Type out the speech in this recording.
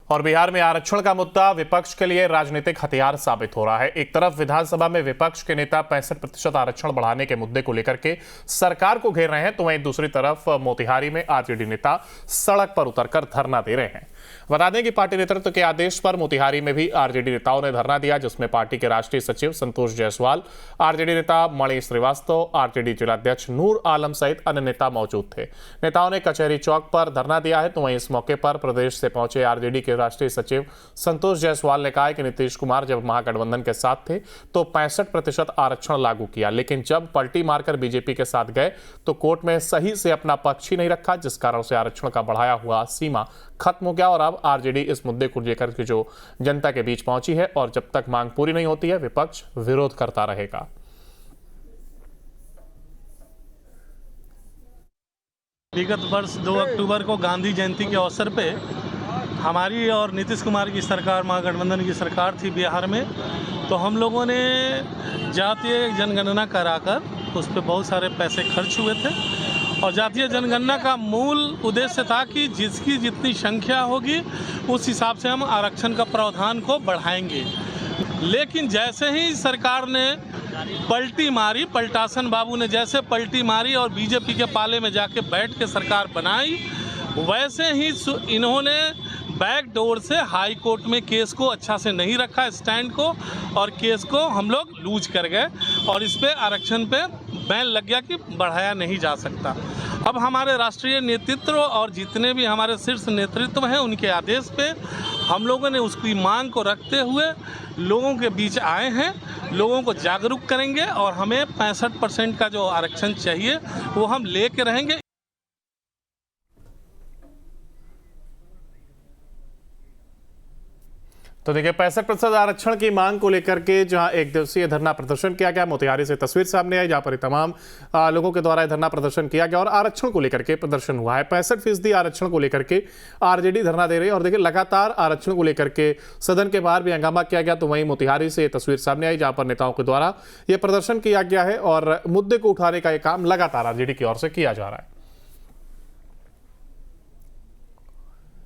और बिहार में आरक्षण का मुद्दा विपक्ष के लिए राजनीतिक हथियार साबित हो रहा है। एक तरफ विधानसभा में विपक्ष के नेता 65% आरक्षण बढ़ाने के मुद्दे को लेकर के सरकार को घेर रहे हैं, तो वहीं दूसरी तरफ मोतिहारी में आरजेडी नेता सड़क पर उतरकर धरना दे रहे हैं। बता दें कि पार्टी नेतृत्व के आदेश पर मोतिहारी में भी आरजेडी नेताओं ने धरना दिया, जिसमें पार्टी के राष्ट्रीय सचिव संतोष जायसवाल, आरजेडी नेता मणि श्रीवास्तव, आरजेडी जिलाध्यक्ष नूर आलम सहित अन्य नेता मौजूद थे। नेताओं ने कचहरी चौक पर धरना दिया है, तो वहीं इस मौके पर प्रदेश से पहुंचे आरजेडी के राष्ट्रीय सचिव संतोष जायसवाल ने कहा कि नीतीश कुमार जब महागठबंधन के साथ थे तो 65% आरक्षण लागू किया, लेकिन जब पलटी मारकर बीजेपी के साथ गए तो कोर्ट में सही से अपना पक्ष ही नहीं रखा, जिस कारण से आरक्षण का बढ़ाया हुआ सीमा खत्म हो गया। और अब आरजेडी इस मुद्दे को लेकर के जो जनता के बीच पहुंची है और जब तक मांग पूरी नहीं होती है विपक्ष विरोध करता रहेगा। विगत वर्ष 2 अक्टूबर को गांधी जयंती के अवसर पे हमारी और नीतीश कुमार की सरकार, महागठबंधन की सरकार थी बिहार में, तो हम लोगों ने जातीय जनगणना कराकर उस पर बहुत सारे पैसे खर्च हुए थे। और जातीय जनगणना का मूल उद्देश्य था कि जिसकी जितनी संख्या होगी उस हिसाब से हम आरक्षण का प्रावधान को बढ़ाएंगे। लेकिन जैसे ही सरकार ने पलटी मारी, पलटासन बाबू ने जैसे पलटी मारी और बीजेपी के पाले में जाके बैठ के सरकार बनाई, वैसे ही इन्होंने बैकडोर से हाई कोर्ट में केस को अच्छा से नहीं रखा, स्टैंड को, और केस को हम लोग लूज कर गए और इस पे आरक्षण पे बैन लग गया कि बढ़ाया नहीं जा सकता। अब हमारे राष्ट्रीय नेतृत्व और जितने भी हमारे शीर्ष नेतृत्व हैं उनके आदेश पे हम लोगों ने उसकी मांग को रखते हुए लोगों के बीच आए हैं, लोगों को जागरूक करेंगे और हमें 65% का जो आरक्षण चाहिए वो हम लेके रहेंगे। तो देखिए 65% आरक्षण की मांग को लेकर के जहां एक दिवसीय धरना प्रदर्शन किया गया, मोतिहारी से तस्वीर सामने आई जहां पर तमाम लोगों के द्वारा धरना प्रदर्शन किया गया और आरक्षण को लेकर के प्रदर्शन हुआ है। 65% आरक्षण को लेकर के आरजेडी धरना दे रही है और देखिए लगातार आरक्षण को लेकर के सदन के बाहर भी हंगामा किया गया, तो वहीं मोतिहारी से तस्वीर सामने आई जहां पर नेताओं के द्वारा यह प्रदर्शन किया गया है और मुद्दे को उठाने का यह काम लगातार आरजेडी की ओर से किया जा रहा है।